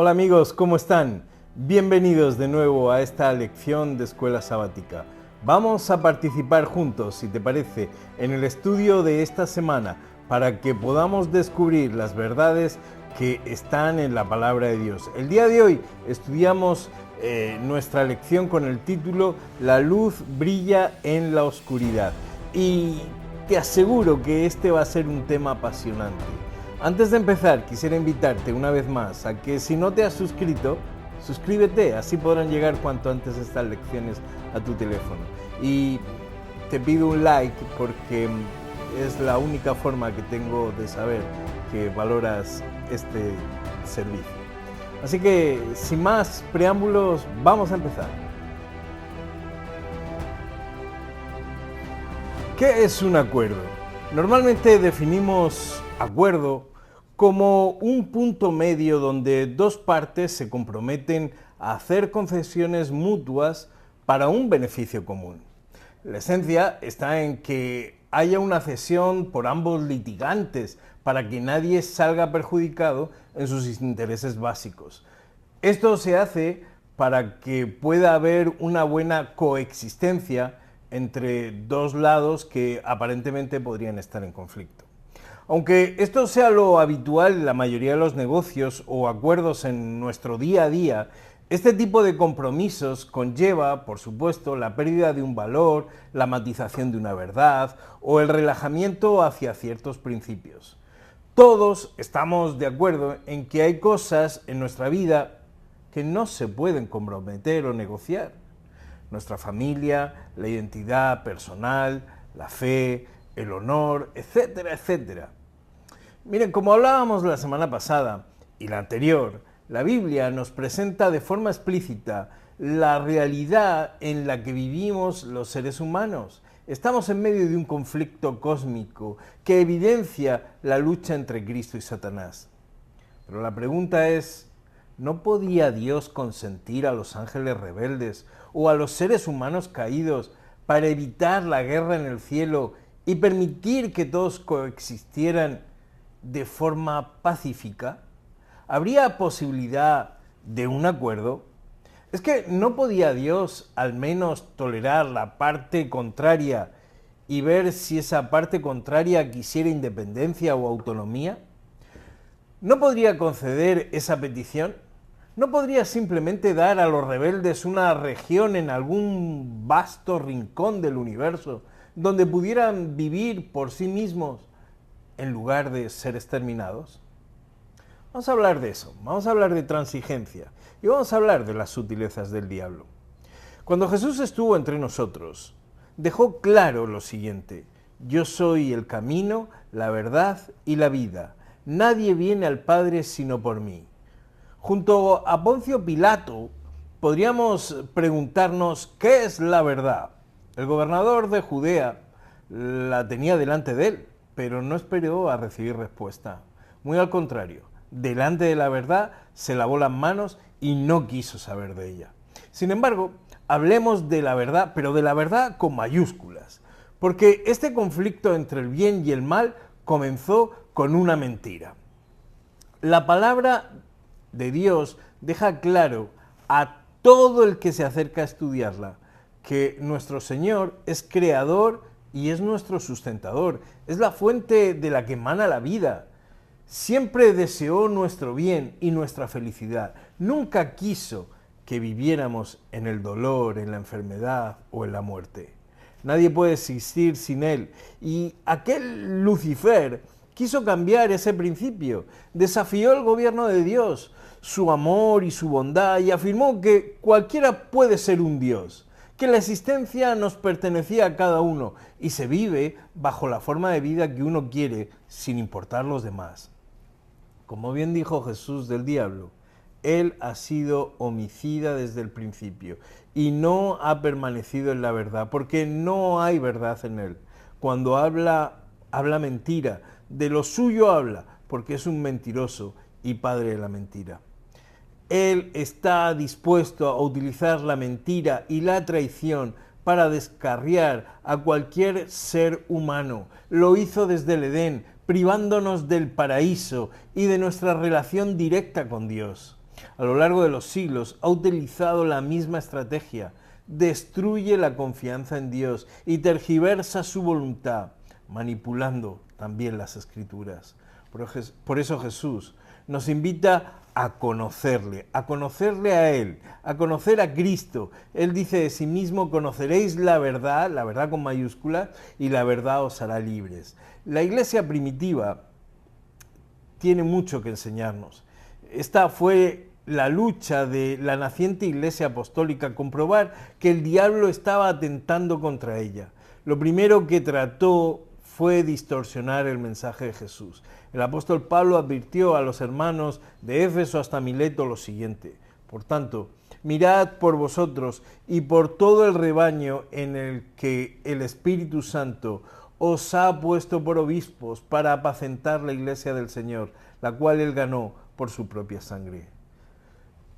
Hola amigos, ¿cómo están? Bienvenidos de nuevo a esta lección de Escuela Sabática. Vamos a participar juntos, si te parece, en el estudio de esta semana para que podamos descubrir las verdades que están en la palabra de Dios. El día de hoy estudiamos nuestra lección con el título La luz brilla en la oscuridad y te aseguro que este va a ser un tema apasionante. Antes de empezar, quisiera invitarte una vez más a que si no te has suscrito, suscríbete, así podrán llegar cuanto antes estas lecciones a tu teléfono. Y te pido un like porque es la única forma que tengo de saber que valoras este servicio. Así que, sin más preámbulos, vamos a empezar. ¿Qué es un acuerdo? Normalmente definimos acuerdo como un punto medio donde dos partes se comprometen a hacer concesiones mutuas para un beneficio común. La esencia está en que haya una cesión por ambos litigantes para que nadie salga perjudicado en sus intereses básicos. Esto se hace para que pueda haber una buena coexistencia entre dos lados que aparentemente podrían estar en conflicto. Aunque esto sea lo habitual en la mayoría de los negocios o acuerdos en nuestro día a día, este tipo de compromisos conlleva, por supuesto, la pérdida de un valor, la matización de una verdad o el relajamiento hacia ciertos principios. Todos estamos de acuerdo en que hay cosas en nuestra vida que no se pueden comprometer o negociar. Nuestra familia, la identidad personal, la fe, el honor, etcétera, etcétera. Miren, como hablábamos la semana pasada y la anterior, la Biblia nos presenta de forma explícita la realidad en la que vivimos los seres humanos. Estamos en medio de un conflicto cósmico que evidencia la lucha entre Cristo y Satanás. Pero la pregunta es, ¿no podía Dios consentir a los ángeles rebeldes o a los seres humanos caídos para evitar la guerra en el cielo y permitir que todos coexistieran de forma pacífica? ¿Habría posibilidad de un acuerdo? ¿Es que no podía Dios al menos tolerar la parte contraria y ver si esa parte contraria quisiera independencia o autonomía? ¿No podría conceder esa petición? ¿No podría simplemente dar a los rebeldes una región en algún vasto rincón del universo donde pudieran vivir por sí mismos en lugar de ser exterminados? Vamos a hablar de eso, vamos a hablar de transigencia y vamos a hablar de las sutilezas del diablo. Cuando Jesús estuvo entre nosotros, dejó claro lo siguiente: yo soy el camino, la verdad y la vida. Nadie viene al Padre sino por mí. Junto a Poncio Pilato, podríamos preguntarnos ¿qué es la verdad? El gobernador de Judea la tenía delante de él, pero no esperó a recibir respuesta. Muy al contrario, delante de la verdad se lavó las manos y no quiso saber de ella. Sin embargo, hablemos de la verdad, pero de la verdad con mayúsculas, porque este conflicto entre el bien y el mal comenzó con una mentira. La palabra de Dios deja claro a todo el que se acerca a estudiarla que nuestro Señor es creador y es nuestro sustentador, es la fuente de la que emana la vida. Siempre deseó nuestro bien y nuestra felicidad. Nunca quiso que viviéramos en el dolor, en la enfermedad o en la muerte. Nadie puede existir sin Él. Y aquel Lucifer quiso cambiar ese principio. Desafió el gobierno de Dios, su amor y su bondad, y afirmó que cualquiera puede ser un Dios, que la existencia nos pertenecía a cada uno y se vive bajo la forma de vida que uno quiere sin importar los demás. Como bien dijo Jesús del diablo, él ha sido homicida desde el principio y no ha permanecido en la verdad, porque no hay verdad en él. Cuando habla mentira, de lo suyo habla, porque es un mentiroso y padre de la mentira. Él está dispuesto a utilizar la mentira y la traición para descarriar a cualquier ser humano. Lo hizo desde el Edén, privándonos del paraíso y de nuestra relación directa con Dios. A lo largo de los siglos ha utilizado la misma estrategia. Destruye la confianza en Dios y tergiversa su voluntad, manipulando también las Escrituras. Por eso Jesús nos invita a conocerle a Él, a conocer a Cristo. Él dice de sí mismo: conoceréis la verdad con mayúsculas, y la verdad os hará libres. La iglesia primitiva tiene mucho que enseñarnos. Esta fue la lucha de la naciente iglesia apostólica, comprobar que el diablo estaba atentando contra ella. Lo primero que trató fue distorsionar el mensaje de Jesús. El apóstol Pablo advirtió a los hermanos de Éfeso hasta Mileto lo siguiente: por tanto, mirad por vosotros y por todo el rebaño en el que el Espíritu Santo os ha puesto por obispos para apacentar la iglesia del Señor, la cual él ganó por su propia sangre.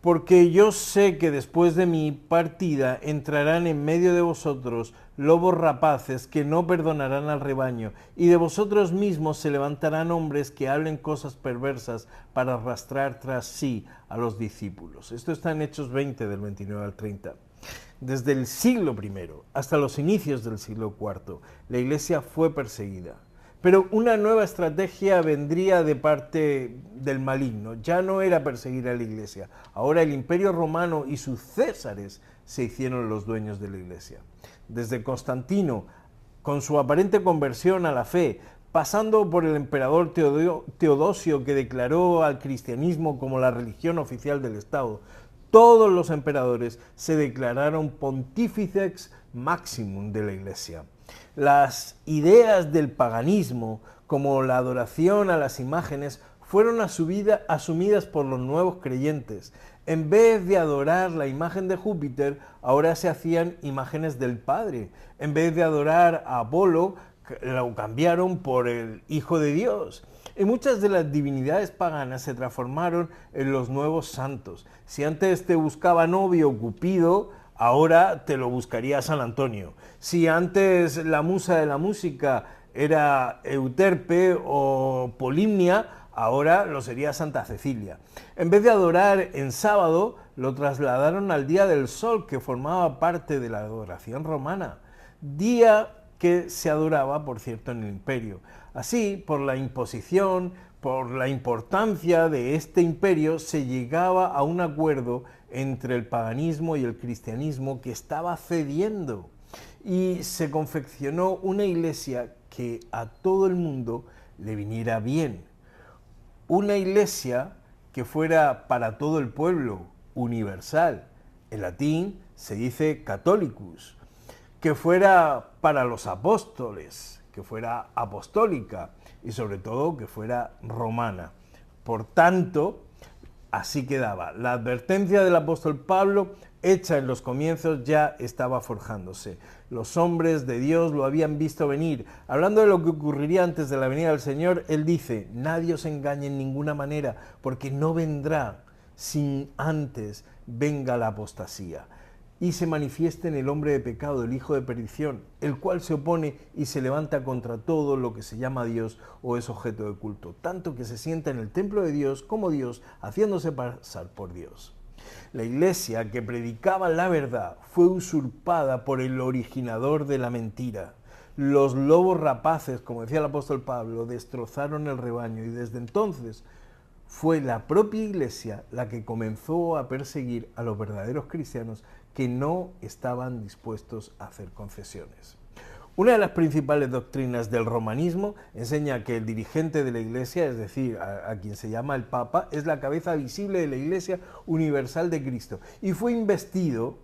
Porque yo sé que después de mi partida entrarán en medio de vosotros lobos rapaces que no perdonarán al rebaño, y de vosotros mismos se levantarán hombres que hablen cosas perversas para arrastrar tras sí a los discípulos. Esto está en Hechos 20, del 29 al 30. Desde el siglo I hasta los inicios del siglo IV, la iglesia fue perseguida. Pero una nueva estrategia vendría de parte del maligno. Ya no era perseguir a la iglesia. Ahora el Imperio Romano y sus césares se hicieron los dueños de la iglesia. Desde Constantino, con su aparente conversión a la fe, pasando por el emperador Teodosio, que declaró al cristianismo como la religión oficial del Estado, todos los emperadores se declararon pontífices maximum de la iglesia. Las ideas del paganismo, como la adoración a las imágenes, fueron asumidas por los nuevos creyentes. En vez de adorar la imagen de Júpiter, ahora se hacían imágenes del Padre. En vez de adorar a Apolo, lo cambiaron por el Hijo de Dios. Y muchas de las divinidades paganas se transformaron en los nuevos santos. Si antes te buscaba novio Cupido, ahora te lo buscaría San Antonio. Si antes la musa de la música era Euterpe o Polimnia, ahora lo sería Santa Cecilia. En vez de adorar en sábado, lo trasladaron al Día del Sol, que formaba parte de la adoración romana, día que se adoraba, por cierto, en el imperio. Así, por la imposición, por la importancia de este imperio, se llegaba a un acuerdo entre el paganismo y el cristianismo que estaba cediendo, y se confeccionó una iglesia que a todo el mundo le viniera bien. Una iglesia que fuera para todo el pueblo, universal. En latín se dice catholicus. Que fuera para los apóstoles, que fuera apostólica y sobre todo que fuera romana. Por tanto, así quedaba. La advertencia del apóstol Pablo, hecha en los comienzos, ya estaba forjándose. Los hombres de Dios lo habían visto venir. Hablando de lo que ocurriría antes de la venida del Señor, él dice: nadie os engañe en ninguna manera, porque no vendrá sin antes venga la apostasía y se manifieste en el hombre de pecado, el hijo de perdición, el cual se opone y se levanta contra todo lo que se llama Dios o es objeto de culto, tanto que se sienta en el templo de Dios como Dios, haciéndose pasar por Dios. La iglesia que predicaba la verdad fue usurpada por el originador de la mentira. Los lobos rapaces, como decía el apóstol Pablo, destrozaron el rebaño, y desde entonces fue la propia iglesia la que comenzó a perseguir a los verdaderos cristianos que no estaban dispuestos a hacer concesiones. Una de las principales doctrinas del romanismo enseña que el dirigente de la iglesia, es decir, a quien se llama el Papa, es la cabeza visible de la iglesia universal de Cristo, y fue investido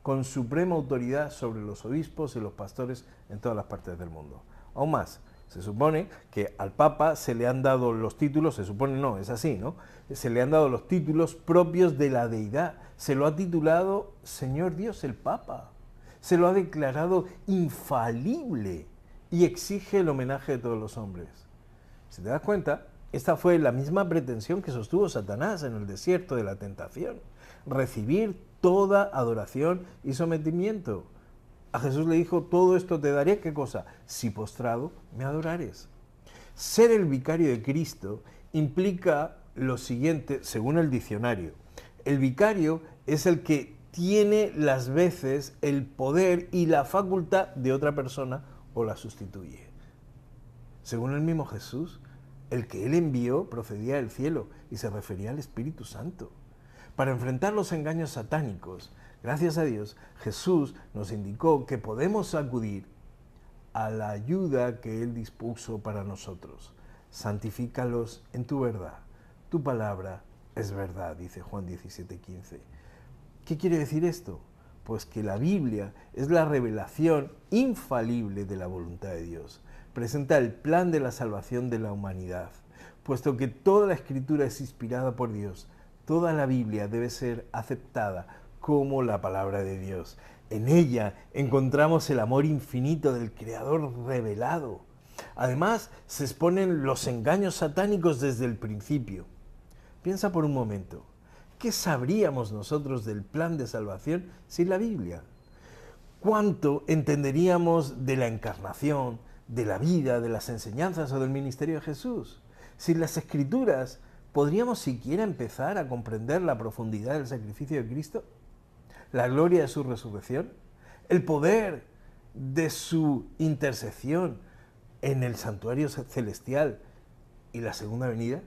con suprema autoridad sobre los obispos y los pastores en todas las partes del mundo. Aún más, se supone que al Papa se le han dado los títulos, se supone no, es así, ¿no? Se le han dado los títulos propios de la deidad. Se lo ha titulado Señor Dios el Papa. Se lo ha declarado infalible y exige el homenaje de todos los hombres. Si te das cuenta, esta fue la misma pretensión que sostuvo Satanás en el desierto de la tentación: recibir toda adoración y sometimiento. A Jesús le dijo: todo esto te daré, ¿qué cosa? Si postrado me adorares. Ser el vicario de Cristo implica lo siguiente, según el diccionario. El vicario es el que tiene las veces el poder y la facultad de otra persona o la sustituye. Según el mismo Jesús, el que él envió procedía del cielo y se refería al Espíritu Santo. Para enfrentar los engaños satánicos, gracias a Dios, Jesús nos indicó que podemos acudir a la ayuda que Él dispuso para nosotros. Santifícalos en tu verdad. Tu palabra es verdad, dice Juan 17:15. ¿Qué quiere decir esto? Pues que la Biblia es la revelación infalible de la voluntad de Dios. Presenta el plan de la salvación de la humanidad. Puesto que toda la Escritura es inspirada por Dios, toda la Biblia debe ser aceptada como la palabra de Dios. En ella encontramos el amor infinito del Creador revelado. Además, se exponen los engaños satánicos desde el principio. Piensa por un momento, ¿qué sabríamos nosotros del plan de salvación sin la Biblia? ¿Cuánto entenderíamos de la encarnación, de la vida, de las enseñanzas o del ministerio de Jesús? Sin las Escrituras, ¿podríamos siquiera empezar a comprender la profundidad del sacrificio de Cristo? ¿La gloria de su resurrección? ¿El poder de su intercesión en el santuario celestial y la segunda venida?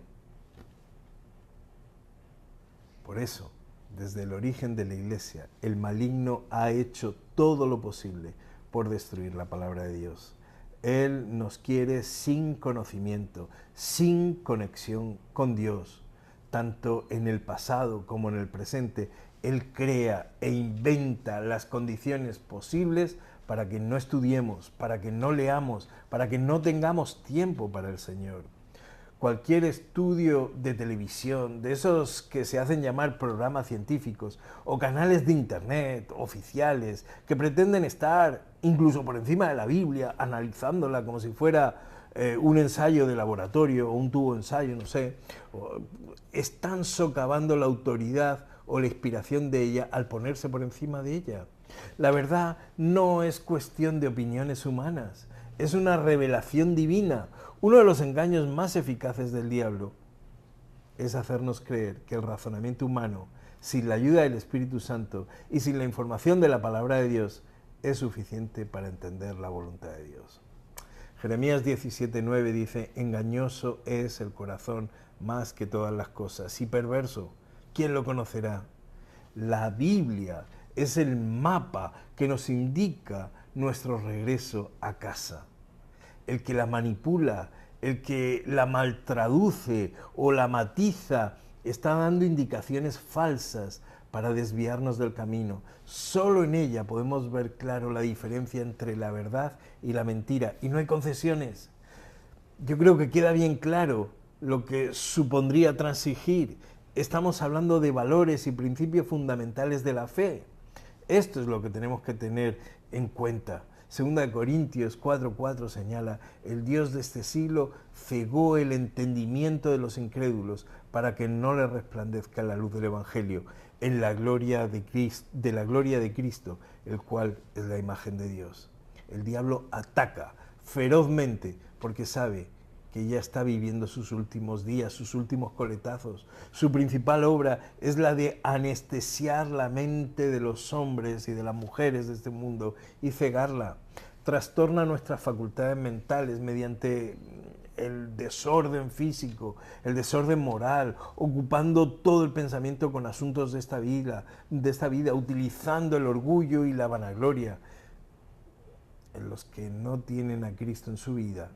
Por eso, desde el origen de la Iglesia, el maligno ha hecho todo lo posible por destruir la palabra de Dios. Él nos quiere sin conocimiento, sin conexión con Dios. Tanto en el pasado como en el presente, Él crea e inventa las condiciones posibles para que no estudiemos, para que no leamos, para que no tengamos tiempo para el Señor. Cualquier estudio de televisión, de esos que se hacen llamar programas científicos, o canales de internet oficiales que pretenden estar incluso por encima de la Biblia, analizándola como si fuera un ensayo de laboratorio o un tubo de ensayo, no sé, están socavando la autoridad o la inspiración de ella al ponerse por encima de ella. La verdad no es cuestión de opiniones humanas, es una revelación divina. Uno de los engaños más eficaces del diablo es hacernos creer que el razonamiento humano, sin la ayuda del Espíritu Santo y sin la información de la palabra de Dios, es suficiente para entender la voluntad de Dios. Jeremías 17:9 dice, engañoso es el corazón más que todas las cosas y perverso, ¿quién lo conocerá? La Biblia es el mapa que nos indica nuestro regreso a casa. El que la manipula, el que la maltraduce o la matiza, está dando indicaciones falsas para desviarnos del camino. Solo en ella podemos ver claro la diferencia entre la verdad y la mentira. Y no hay concesiones. Yo creo que queda bien claro lo que supondría transigir. Estamos hablando de valores y principios fundamentales de la fe. Esto es lo que tenemos que tener en cuenta. Segunda de Corintios 4:4 señala, el Dios de este siglo cegó el entendimiento de los incrédulos para que no les resplandezca la luz del Evangelio en la gloria de Cristo, el cual es la imagen de Dios. El diablo ataca ferozmente porque sabe que ya está viviendo sus últimos días, sus últimos coletazos. Su principal obra es la de anestesiar la mente de los hombres y de las mujeres de este mundo y cegarla. Trastorna nuestras facultades mentales mediante el desorden físico, el desorden moral, ocupando todo el pensamiento con asuntos de esta vida, utilizando el orgullo y la vanagloria. En los que no tienen a Cristo en su vida,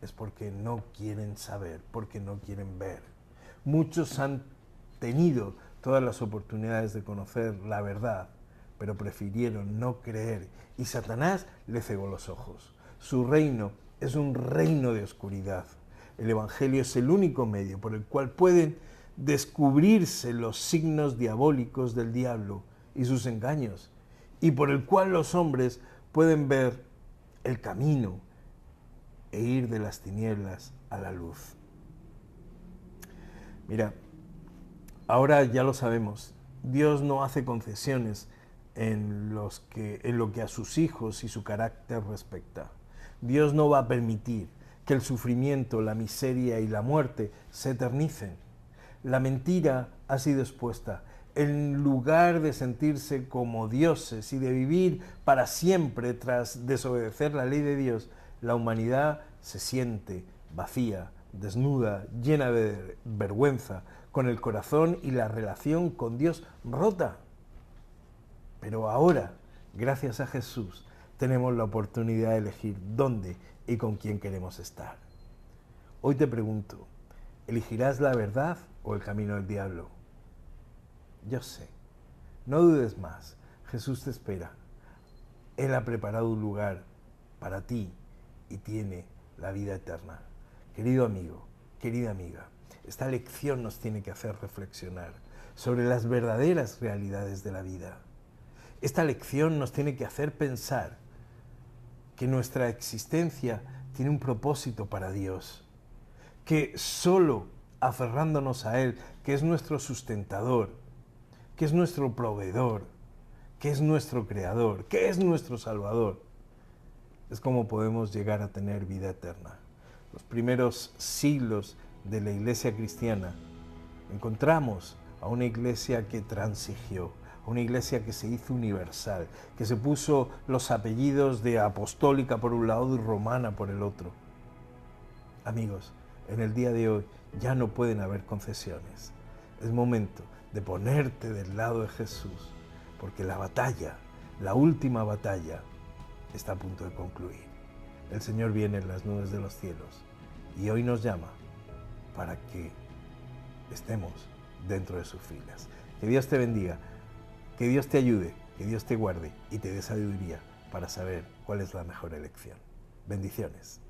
es porque no quieren saber, porque no quieren ver. Muchos han tenido todas las oportunidades de conocer la verdad, pero prefirieron no creer y Satanás le cegó los ojos. Su reino es un reino de oscuridad. El Evangelio es el único medio por el cual pueden descubrirse los signos diabólicos del diablo y sus engaños, y por el cual los hombres pueden ver el camino e ir de las tinieblas a la luz. Mira, ahora ya lo sabemos, Dios no hace concesiones en lo que a sus hijos y su carácter respecta. Dios no va a permitir que el sufrimiento, la miseria y la muerte se eternicen. La mentira ha sido expuesta. En lugar de sentirse como dioses y de vivir para siempre tras desobedecer la ley de Dios, la humanidad se siente vacía, desnuda, llena de vergüenza, con el corazón y la relación con Dios rota. Pero ahora, gracias a Jesús, tenemos la oportunidad de elegir dónde y con quién queremos estar. Hoy te pregunto, ¿elegirás la verdad o el camino del diablo? Yo sé, no dudes más, Jesús te espera. Él ha preparado un lugar para ti y tiene la vida eterna. Querido amigo, querida amiga, esta lección nos tiene que hacer reflexionar sobre las verdaderas realidades de la vida. Esta lección nos tiene que hacer pensar que nuestra existencia tiene un propósito para Dios, que solo aferrándonos a Él, que es nuestro sustentador, que es nuestro proveedor, que es nuestro creador, que es nuestro salvador, es como podemos llegar a tener vida eterna. Los primeros siglos de la iglesia cristiana encontramos a una iglesia que transigió, a una iglesia que se hizo universal, que se puso los apellidos de apostólica por un lado y romana por el otro. Amigos, en el día de hoy ya no pueden haber concesiones. Es momento de ponerte del lado de Jesús, porque la batalla, la última batalla, está a punto de concluir. El Señor viene en las nubes de los cielos y hoy nos llama para que estemos dentro de sus filas. Que Dios te bendiga, que Dios te ayude, que Dios te guarde y te dé sabiduría para saber cuál es la mejor elección. Bendiciones.